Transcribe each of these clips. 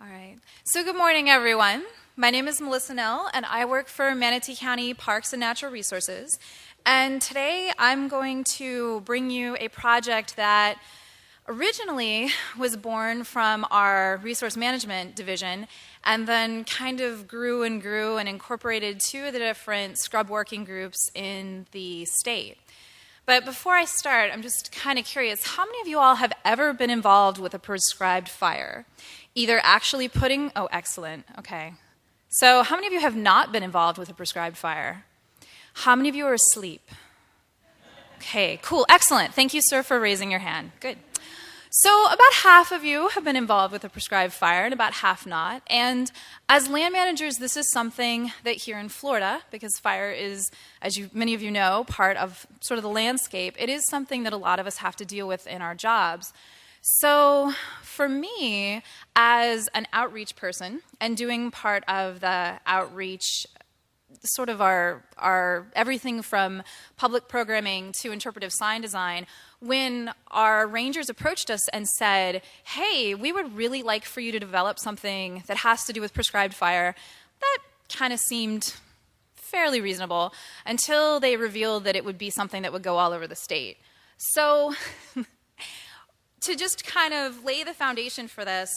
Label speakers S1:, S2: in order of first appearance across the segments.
S1: All right. So good morning, everyone. My name is Melissa Nell, and I work for Manatee County Parks and Natural Resources. And today I'm going to bring you a project that originally was born from our resource management division and then kind of grew and incorporated two of the different scrub working groups in the state. But before I start, I'm just kind of curious, how many of you all have ever been involved with a prescribed fire? Either actually putting, oh, excellent, okay. So how many of you have not been involved with a prescribed fire? How many of you are asleep? Okay, cool, excellent. Thank you, sir, for raising your hand. Good. So about half of you have been involved with a prescribed fire and about half not. And as land managers, this is something that here in Florida, because fire is, as many of you know, part of sort of the landscape, it is something that a lot of us have to deal with in our jobs. So for me, as an outreach person and doing part of the outreach, sort of our everything from public programming to interpretive sign design, when our rangers approached us and said, hey, we would really like for you to develop something that has to do with prescribed fire, that kind of seemed fairly reasonable until they revealed that it would be something that would go all over the state. So to just kind of lay the foundation for this,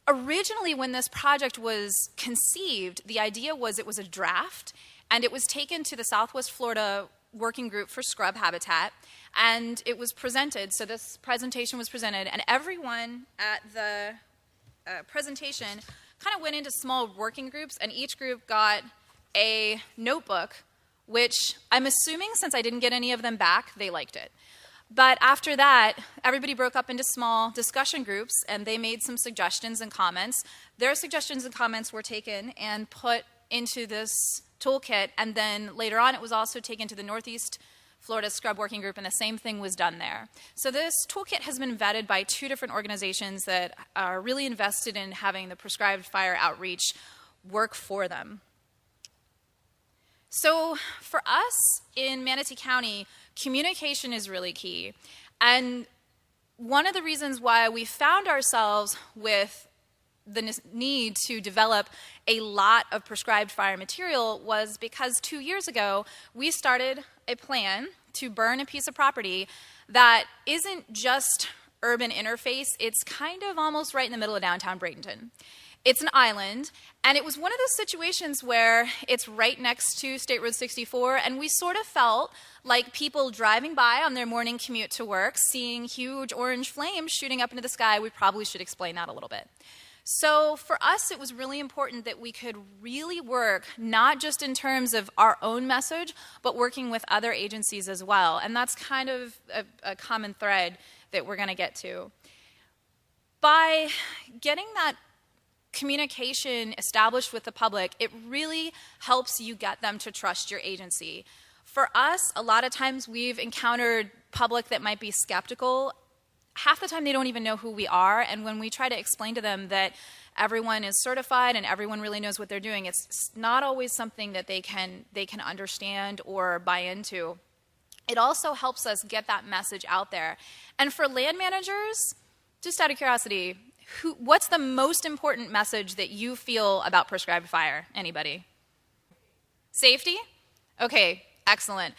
S1: originally when this project was conceived, the idea was it was a draft, and it was taken to the Southwest Florida Working Group for Scrub Habitat, and it was presented. So this presentation was presented, and everyone at the presentation kind of went into small working groups, and each group got a notebook, which I'm assuming, since I didn't get any of them back, they liked it. But after that, everybody broke up into small discussion groups, and they made some suggestions and comments. Their suggestions and comments were taken and put into this toolkit, and then later on it was also taken to the Northeast Florida Scrub Working Group, and the same thing was done there. So this toolkit has been vetted by two different organizations that are really invested in having the prescribed fire outreach work for them. So for us in Manatee County, communication is really key. And one of the reasons why we found ourselves with the need to develop a lot of prescribed fire material was because 2 years ago, we started a plan to burn a piece of property that isn't just urban interface, it's kind of almost right in the middle of downtown Bradenton. It's an island, and it was one of those situations where it's right next to State Road 64, and we sort of felt like people driving by on their morning commute to work, seeing huge orange flames shooting up into the sky. We probably should explain that a little bit. So for us, it was really important that we could really work not just in terms of our own message, but working with other agencies as well. And that's kind of a common thread that we're going to get to. By getting that communication established with the public, it really helps you get them to trust your agency. For us, a lot of times we've encountered public that might be skeptical. Half the time they don't even know who we are, and when we try to explain to them that everyone is certified and everyone really knows what they're doing, it's not always something that they can understand or buy into. It also helps us get that message out there. And for land managers, just out of curiosity, what's the most important message that you feel about prescribed fire? Anybody? Safety? Okay, excellent.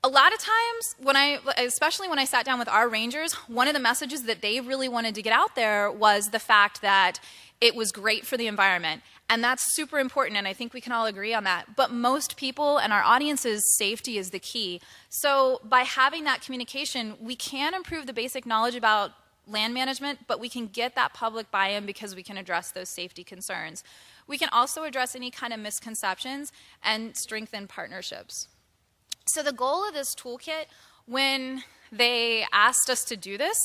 S1: A lot of times, especially when I sat down with our rangers, one of the messages that they really wanted to get out there was the fact that it was great for the environment. And that's super important, and I think we can all agree on that. But most people and our audience's safety is the key. So by having that communication, we can improve the basic knowledge about land management, but we can get that public buy-in because we can address those safety concerns. We can also address any kind of misconceptions and strengthen partnerships. So the goal of this toolkit, when they asked us to do this,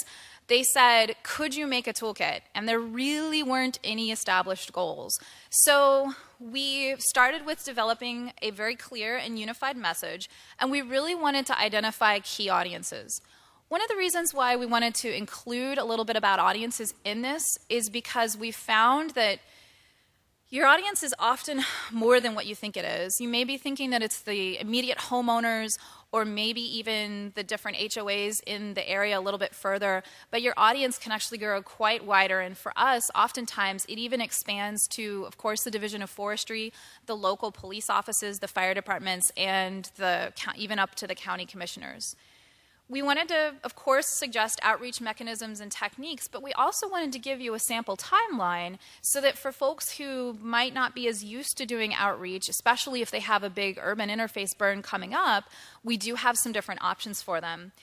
S1: they said, could you make a toolkit? And there really weren't any established goals. So we started with developing a very clear and unified message, and we really wanted to identify key audiences. One of the reasons why we wanted to include a little bit about audiences in this is because we found that your audience is often more than what you think it is. You may be thinking that it's the immediate homeowners or maybe even the different HOAs in the area a little bit further, but your audience can actually grow quite wider. And for us, oftentimes, it even expands to, of course, the Division of Forestry, the local police offices, the fire departments, and even up to the county commissioners. We wanted to, of course, suggest outreach mechanisms and techniques, but we also wanted to give you a sample timeline so that for folks who might not be as used to doing outreach, especially if they have a big urban interface burn coming up, we do have some different options for them.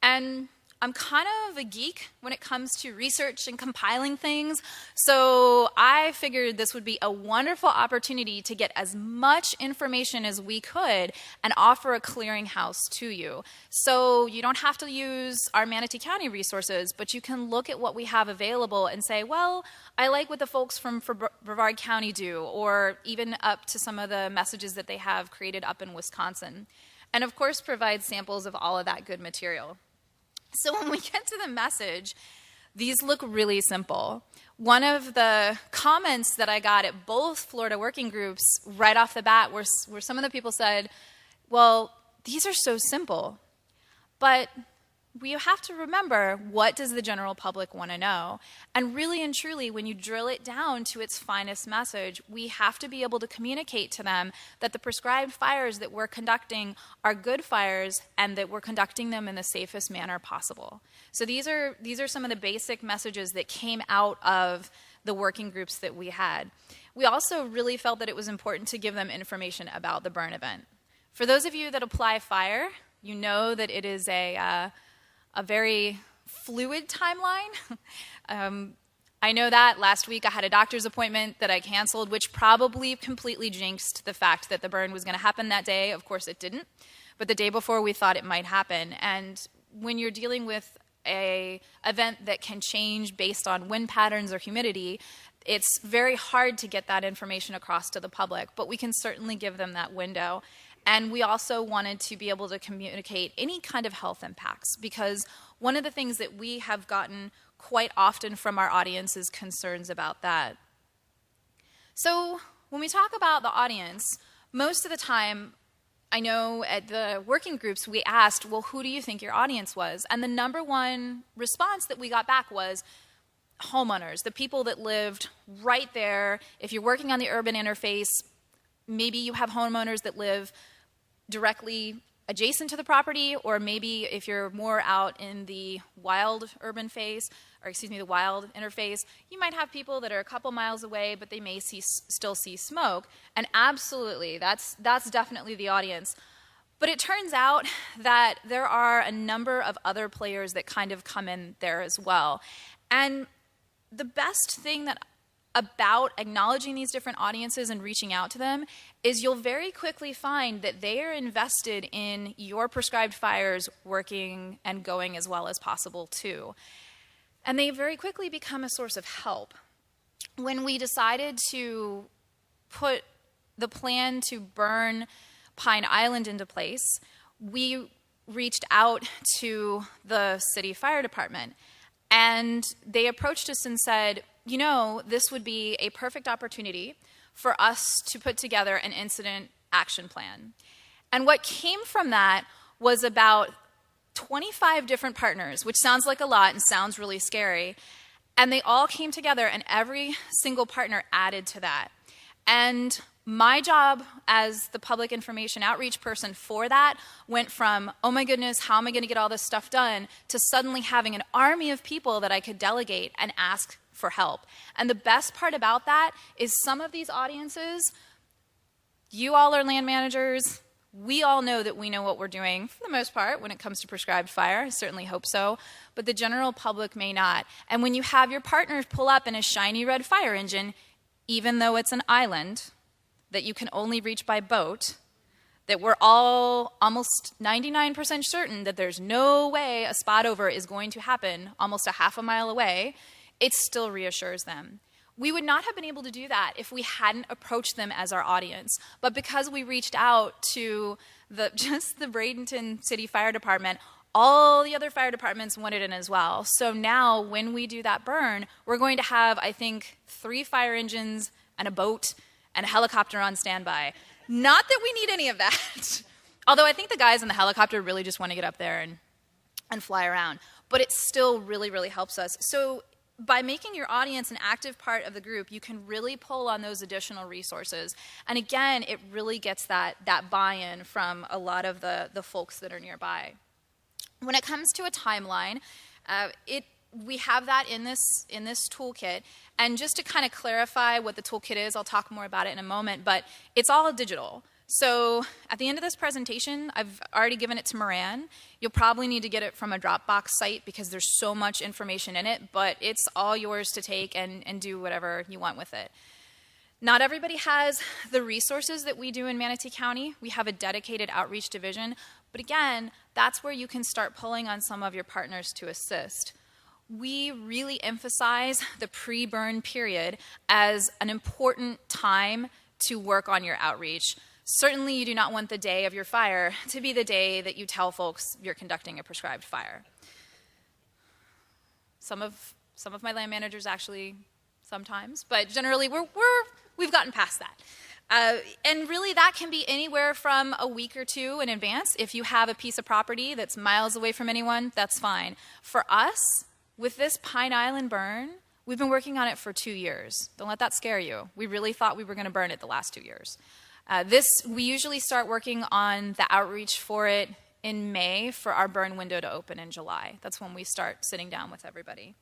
S1: And I'm kind of a geek when it comes to research and compiling things, so I figured this would be a wonderful opportunity to get as much information as we could and offer a clearinghouse to you. So you don't have to use our Manatee County resources, but you can look at what we have available and say, well, I like what the folks from Brevard County do, or even up to some of the messages that they have created up in Wisconsin. And of course, provide samples of all of that good material. So when we get to the message, these look really simple. One of the comments that I got at both Florida working groups right off the bat where some of the people said, well, these are so simple, but we have to remember, what does the general public want to know? And really and truly, when you drill it down to its finest message, we have to be able to communicate to them that the prescribed fires that we're conducting are good fires and that we're conducting them in the safest manner possible. So these are some of the basic messages that came out of the working groups that we had. We also really felt that it was important to give them information about the burn event. For those of you that apply fire, you know that it is a very fluid timeline. I know that last week I had a doctor's appointment that I canceled, which probably completely jinxed the fact that the burn was going to happen that day. Of course it didn't, but the day before we thought it might happen. And when you're dealing with an event that can change based on wind patterns or humidity, it's very hard to get that information across to the public, but we can certainly give them that window. And we also wanted to be able to communicate any kind of health impacts, because one of the things that we have gotten quite often from our audience is concerns about that. So when we talk about the audience, most of the time, I know at the working groups we asked, well, who do you think your audience was? And the number one response that we got back was homeowners, the people that lived right there. If you're working on the urban interface, maybe you have homeowners that live directly adjacent to the property, or maybe if you're more out in the wild urban phase, or excuse me, the wild interface, you might have people that are a couple miles away, but they may still see smoke. And absolutely, that's definitely the audience. But it turns out that there are a number of other players that kind of come in there as well. And the best thing about acknowledging these different audiences and reaching out to them is you'll very quickly find that they are invested in your prescribed fires working and going as well as possible too. And they very quickly become a source of help. When we decided to put the plan to burn Pine Island into place, we reached out to the city fire department, and they approached us and said, you know, this would be a perfect opportunity for us to put together an incident action plan. And what came from that was about 25 different partners, which sounds like a lot and sounds really scary. And they all came together, and every single partner added to that. And my job as the public information outreach person for that went from, oh my goodness, how am I going to get all this stuff done, to suddenly having an army of people that I could delegate and ask for help. And the best part about that is some of these audiences, you all are land managers, we all know that we know what we're doing for the most part when it comes to prescribed fire. I certainly hope so, but the general public may not. And when you have your partners pull up in a shiny red fire engine, even though it's an island that you can only reach by boat, that we're all almost 99% certain that there's no way a spot over is going to happen almost a half a mile away, it still reassures them. We would not have been able to do that if we hadn't approached them as our audience. But because we reached out to just the Bradenton City Fire Department, all the other fire departments wanted in as well. So now when we do that burn, we're going to have, I think, 3 fire engines and a boat and a helicopter on standby. Not that we need any of that. Although I think the guys in the helicopter really just want to get up there and fly around. But it still really, really helps us. So by making your audience an active part of the group, you can really pull on those additional resources. And again, it really gets that buy-in from a lot of the folks that are nearby. When it comes to a timeline, we have that in this toolkit. And just to kind of clarify what the toolkit is, I'll talk more about it in a moment, but it's all digital. So at the end of this presentation, I've already given it to Moran. You'll probably need to get it from a Dropbox site because there's so much information in it, but it's all yours to take and do whatever you want with it. Not everybody has the resources that we do in Manatee County. We have a dedicated outreach division, but again, that's where you can start pulling on some of your partners to assist. We really emphasize the pre-burn period as an important time to work on your outreach. Certainly you do not want the day of your fire to be the day that you tell folks you're conducting a prescribed fire. Some of my land managers actually sometimes, but generally we've gotten past that. And really that can be anywhere from a week or two in advance. If you have a piece of property that's miles away from anyone, that's fine. For us, with this Pine Island burn, we've been working on it for 2 years. Don't let that scare you. We really thought we were going to burn it the last 2 years. We usually start working on the outreach for it in May for our burn window to open in July. That's when we start sitting down with everybody.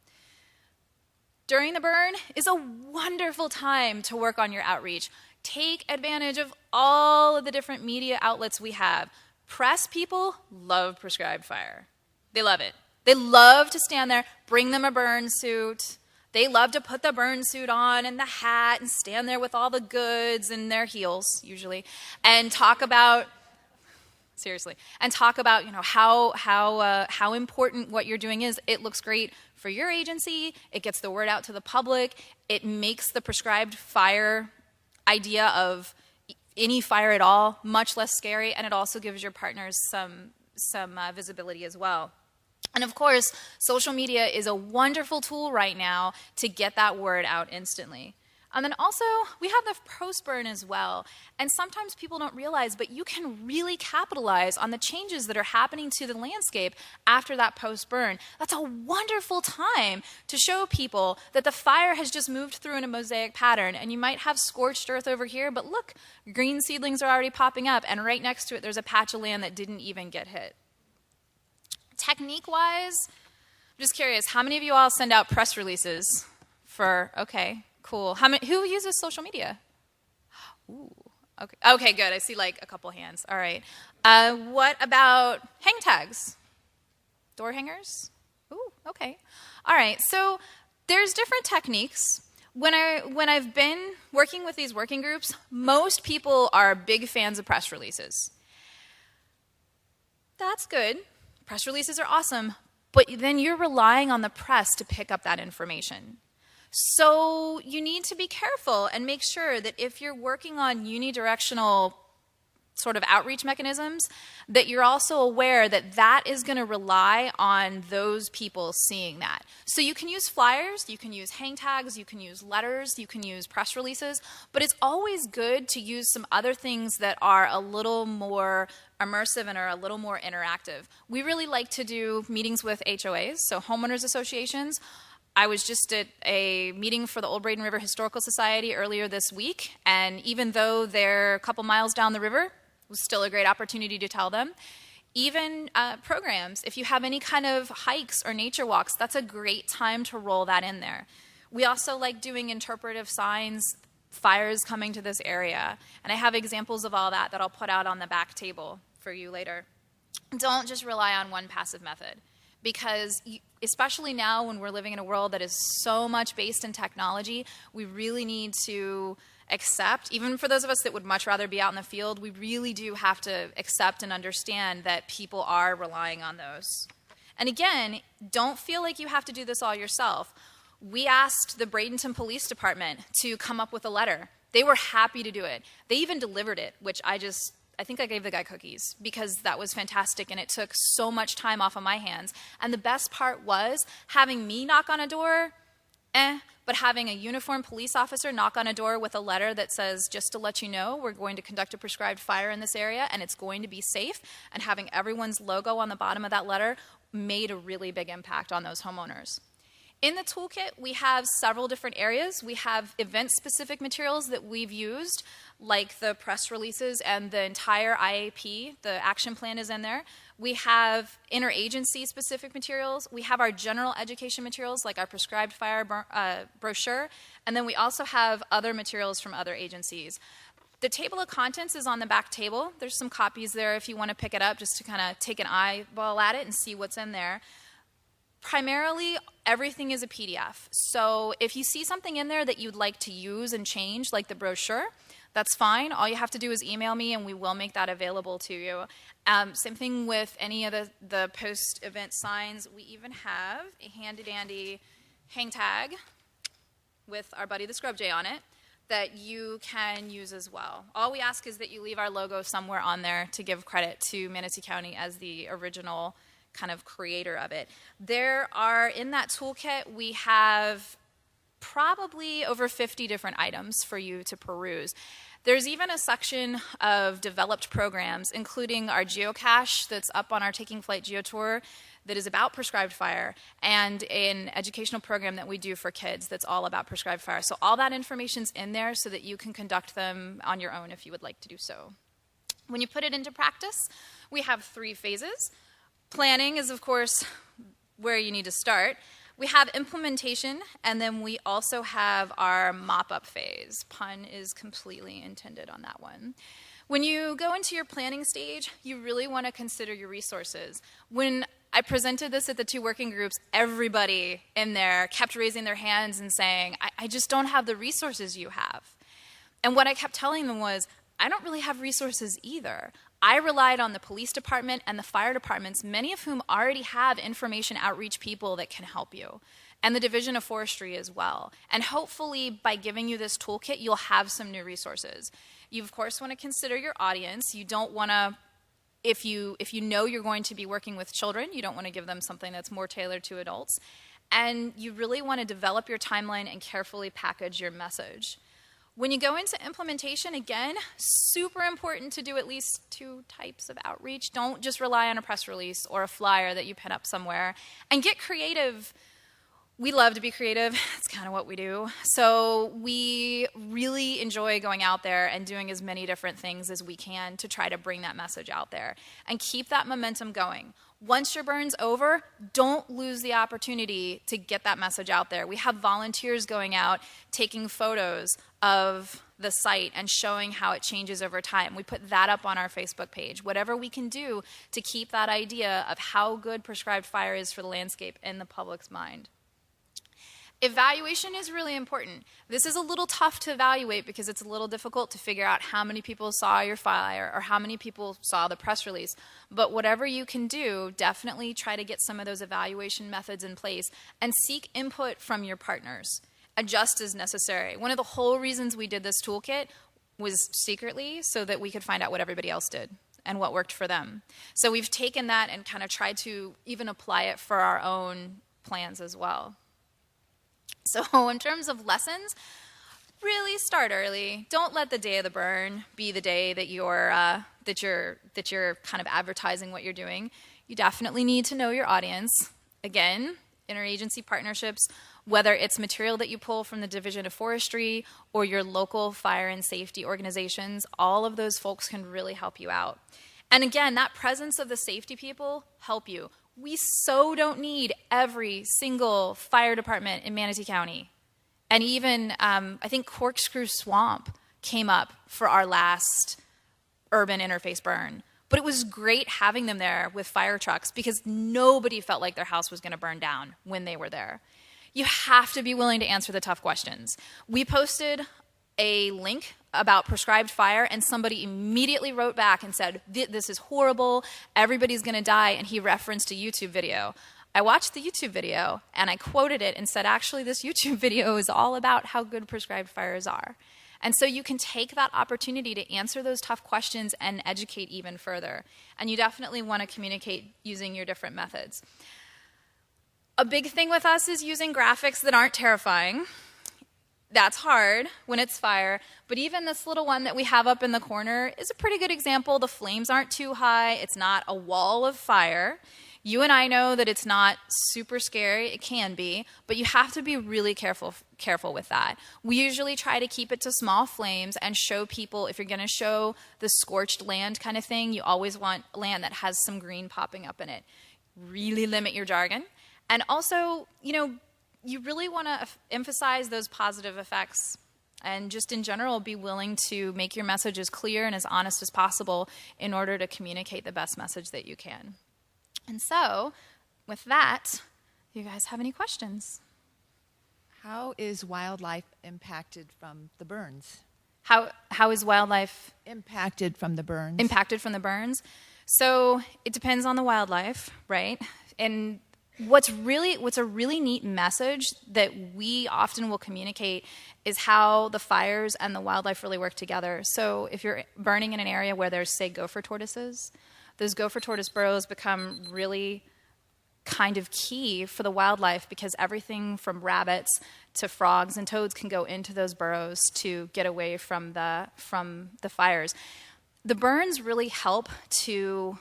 S1: During the burn is a wonderful time to work on your outreach. Take advantage of all of the different media outlets we have. Press people love prescribed fire. They love it. They love to stand there, bring them a burn suit. They love to put the burn suit on and the hat and stand there with all the goods and their heels, usually, and talk about, seriously, and talk about, how important what you're doing is. It looks great for your agency. It gets the word out to the public. It makes the prescribed fire idea of any fire at all much less scary, and it also gives your partners some visibility as well. And of course, social media is a wonderful tool right now to get that word out instantly. And then also, we have the post-burn as well. And sometimes people don't realize, but you can really capitalize on the changes that are happening to the landscape after that post-burn. That's a wonderful time to show people that the fire has just moved through in a mosaic pattern. And you might have scorched earth over here, but look, green seedlings are already popping up. And right next to it, there's a patch of land that didn't even get hit. Technique-wise, I'm just curious, how many of you all send out press releases for, okay, cool. Who uses social media? Ooh, okay, good. I see like a couple hands. All right. What about hang tags? Door hangers? Ooh, okay. All right, so there's different techniques. When I've been working with these working groups, most people are big fans of press releases. That's good. Press releases are awesome, but then you're relying on the press to pick up that information. So you need to be careful and make sure that if you're working on unidirectional sort of outreach mechanisms, that you're also aware that that is going to rely on those people seeing that. So you can use flyers, you can use hang tags, you can use letters, you can use press releases, but it's always good to use some other things that are a little more immersive and are a little more interactive. We really like to do meetings with HOAs, so homeowners associations. I was just at a meeting for the Old Braden River Historical Society earlier this week, and even though they're a couple miles down the river, it was still a great opportunity to tell them. Even programs, if you have any kind of hikes or nature walks, that's a great time to roll that in there. We also like doing interpretive signs, fires coming to this area, and I have examples of all that I'll put out on the back table for you later. Don't just rely on one passive method, because especially now when we're living in a world that is so much based in technology, we really need to accept, even for those of us that would much rather be out in the field, we really do have to accept and understand that people are relying on those. And again, don't feel like you have to do this all yourself. We asked the Bradenton Police Department to come up with a letter. They were happy to do it. They even delivered it, which I think I gave the guy cookies because that was fantastic and it took so much time off of my hands. And the best part was having me knock on a door But having a uniformed police officer knock on a door with a letter that says, just to let you know, we're going to conduct a prescribed fire in this area and it's going to be safe, and having everyone's logo on the bottom of that letter made a really big impact on those homeowners. In the toolkit, we have several different areas. We have event-specific materials that we've used, like the press releases and the entire IAP. The action plan is in there. We have interagency specific materials. We have our general education materials, like our prescribed fire brochure. And then we also have other materials from other agencies. The table of contents is on the back table. There's some copies there if you want to pick it up, just to kind of take an eyeball at it and see what's in there. Primarily, everything is a PDF. So if you see something in there that you'd like to use and change, like the brochure, that's fine. All you have to do is email me and we will make that available to you. Same thing with any of the post-event signs. We even have a handy-dandy hang tag with our buddy the Scrub Jay on it that you can use as well. All we ask is that you leave our logo somewhere on there to give credit to Manatee County as the original kind of creator of it. There are, in that toolkit, we have probably over 50 different items for you to peruse. There's even a section of developed programs, including our geocache that's up on our Taking Flight Geotour that is about prescribed fire, and an educational program that we do for kids that's all about prescribed fire. So all that information's in there so that you can conduct them on your own if you would like to do so. When you put it into practice, we have 3 phases. Planning is, of course, where you need to start. We have implementation, and then we also have our mop-up phase. Pun is completely intended on that one. When you go into your planning stage, you really want to consider your resources. When I presented this at the 2 working groups, everybody in there kept raising their hands and saying, I just don't have the resources you have. And what I kept telling them was, I don't really have resources either. I relied on the police department and the fire departments, many of whom already have information outreach people that can help you, and the Division of Forestry as well. And hopefully, by giving you this toolkit, you'll have some new resources. You, of course, want to consider your audience. You don't want to, if you know you're going to be working with children, you don't want to give them something that's more tailored to adults. And you really want to develop your timeline and carefully package your message. When you go into implementation, again, super important to do at least 2 types of outreach. Don't just rely on a press release or a flyer that you pin up somewhere. And get creative. We love to be creative. It's kind of what we do. So we really enjoy going out there and doing as many different things as we can to try to bring that message out there. And keep that momentum going. Once your burn's over, don't lose the opportunity to get that message out there. We have volunteers going out, taking photos of the site and showing how it changes over time. We put that up on our Facebook page. Whatever we can do to keep that idea of how good prescribed fire is for the landscape in the public's mind. Evaluation is really important. This is a little tough to evaluate because it's a little difficult to figure out how many people saw your flyer or how many people saw the press release. But whatever you can do, definitely try to get some of those evaluation methods in place and seek input from your partners. Adjust as necessary. One of the whole reasons we did this toolkit was secretly so that we could find out what everybody else did and what worked for them. So we've taken that and kind of tried to even apply it for our own plans as well. So in terms of lessons, really start early. Don't let the day of the burn be the day that you're kind of advertising what you're doing. You definitely need to know your audience. Again, interagency partnerships, whether it's material that you pull from the Division of Forestry or your local fire and safety organizations, all of those folks can really help you out. And again, that presence of the safety people help you. We so don't need every single fire department in Manatee County. And even, I think Corkscrew Swamp came up for our last urban interface burn. But it was great having them there with fire trucks because nobody felt like their house was going to burn down when they were there. You have to be willing to answer the tough questions. We posted a link about prescribed fire, and somebody immediately wrote back and said, this is horrible, everybody's going to die, and he referenced a YouTube video. I watched the YouTube video, and I quoted it and said, actually, this YouTube video is all about how good prescribed fires are. And so you can take that opportunity to answer those tough questions and educate even further. And you definitely want to communicate using your different methods. A big thing with us is using graphics that aren't terrifying. That's hard when it's fire, but even this little one that we have up in the corner is a pretty good example. The flames aren't too high. It's not a wall of fire. You and I know that it's not super scary. It can be, but you have to be really careful with that. We usually try to keep it to small flames and show people, if you're going to show the scorched land kind of thing, you always want land that has some green popping up in it. Really limit your jargon. And also, you really want to emphasize those positive effects and just in general be willing to make your message as clear and as honest as possible in order to communicate the best message that you can. And so, with that, do you guys have any questions?
S2: How is wildlife impacted from the burns?
S1: How is wildlife
S2: impacted from the burns?
S1: Impacted from the burns? So it depends on the wildlife, right? And what's a really neat message that we often will communicate is how the fires and the wildlife really work together. So if you're burning in an area where there's, say, gopher tortoises, those gopher tortoise burrows become really kind of key for the wildlife because everything from rabbits to frogs and toads can go into those burrows to get away from the fires. The burns really help to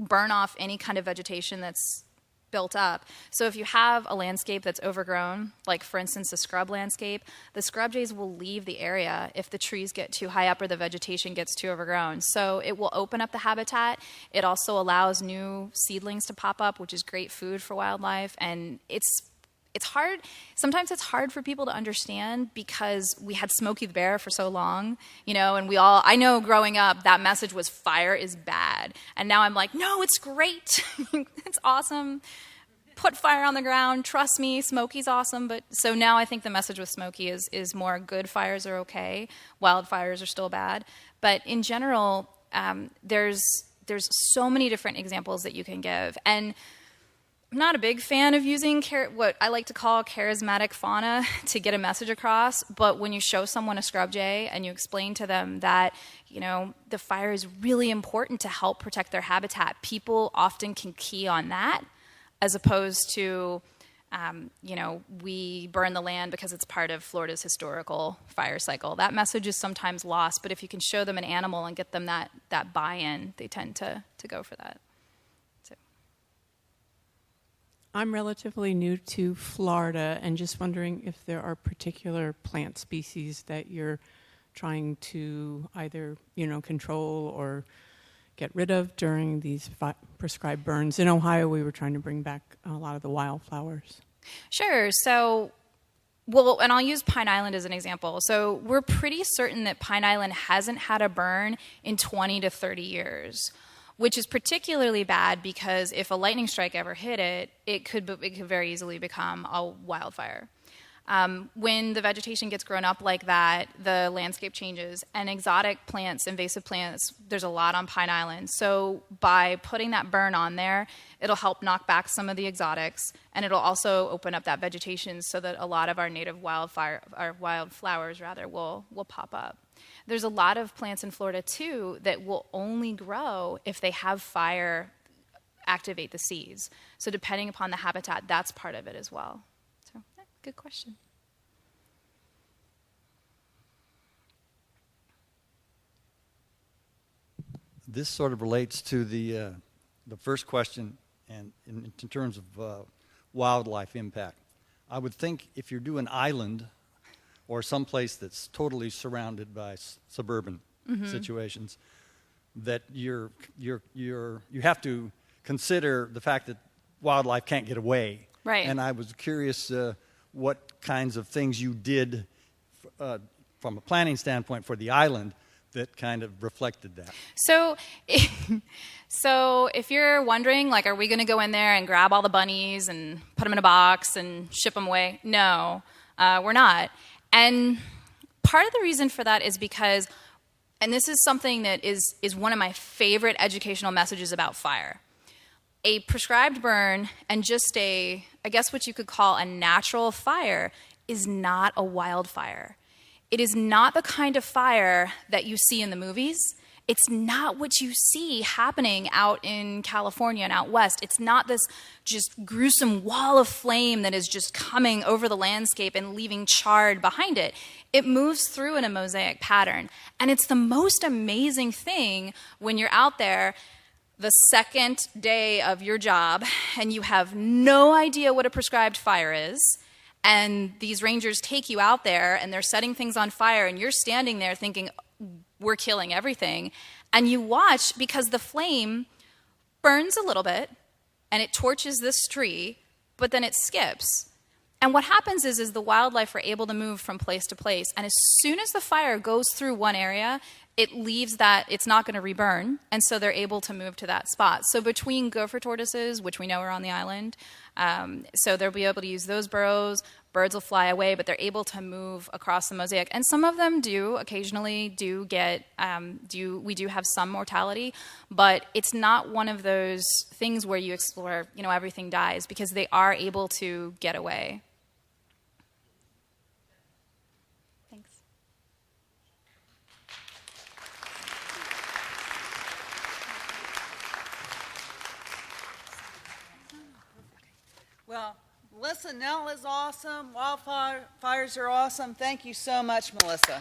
S1: burn off any kind of vegetation that's built up. So if you have a landscape that's overgrown, like for instance a scrub landscape, the scrub jays will leave the area if the trees get too high up or the vegetation gets too overgrown. So it will open up the habitat. It also allows new seedlings to pop up, which is great food for wildlife. And it's hard. Sometimes it's hard for people to understand because we had Smokey the Bear for so long, and I know growing up that message was fire is bad. And now I'm like, no, it's great. It's awesome. Put fire on the ground. Trust me, Smokey's awesome. But so now I think the message with Smokey is more good fires are okay. Wildfires are still bad. But in general, there's so many different examples that you can give. And I'm not a big fan of using what I like to call charismatic fauna to get a message across, but when you show someone a scrub jay and you explain to them that, the fire is really important to help protect their habitat, people often can key on that as opposed to, we burn the land because it's part of Florida's historical fire cycle. That message is sometimes lost, but if you can show them an animal and get them that buy-in, they tend to go for that.
S3: I'm relatively new to Florida and just wondering if there are particular plant species that you're trying to either, control or get rid of during these prescribed burns. In Ohio, we were trying to bring back a lot of the wildflowers.
S1: Sure. So, and I'll use Pine Island as an example. So we're pretty certain that Pine Island hasn't had a burn in 20 to 30 years. Which is particularly bad because if a lightning strike ever hit it, it could very easily become a wildfire. When the vegetation gets grown up like that, the landscape changes. And exotic plants, invasive plants, there's a lot on Pine Island. So by putting that burn on there, it'll help knock back some of the exotics, and it'll also open up that vegetation so that a lot of our native wildflowers will pop up. There's a lot of plants in Florida, too, that will only grow if they have fire activate the seeds. So depending upon the habitat, that's part of it as well. So, good question.
S4: This sort of relates to the first question and in terms of wildlife impact. I would think if you're doing island or someplace that's totally surrounded by suburban situations, that you have to consider the fact that wildlife can't get away.
S1: Right.
S4: And I was curious what kinds of things you did from a planning standpoint for the island that kind of reflected that.
S1: So if you're wondering, are we going to go in there and grab all the bunnies and put them in a box and ship them away? No, we're not. And part of the reason for that is because, and this is something that is one of my favorite educational messages about fire. A prescribed burn and just I guess what you could call a natural fire is not a wildfire. It is not the kind of fire that you see in the movies. it's not what you see happening out in California and out west. It's not this just gruesome wall of flame that is just coming over the landscape and leaving charred behind it. It moves through in a mosaic pattern. And it's the most amazing thing when you're out there the second day of your job and you have no idea what a prescribed fire is, and these rangers take you out there and they're setting things on fire, and you're standing there thinking, we're killing everything. And you watch, because the flame burns a little bit and it torches this tree, but then it skips. And what happens is the wildlife are able to move from place to place. And as soon as the fire goes through one area, it leaves that, it's not going to reburn. And so they're able to move to that spot. So between gopher tortoises, which we know are on the island, so they'll be able to use those burrows. Birds will fly away, but they're able to move across the mosaic. And some of them occasionally get, we do have some mortality, but it's not one of those things where you explore, everything dies, because they are able to get away. Thanks.
S5: Well, Melissa, Nell is awesome. Wildfires are awesome. Thank you so much, Melissa.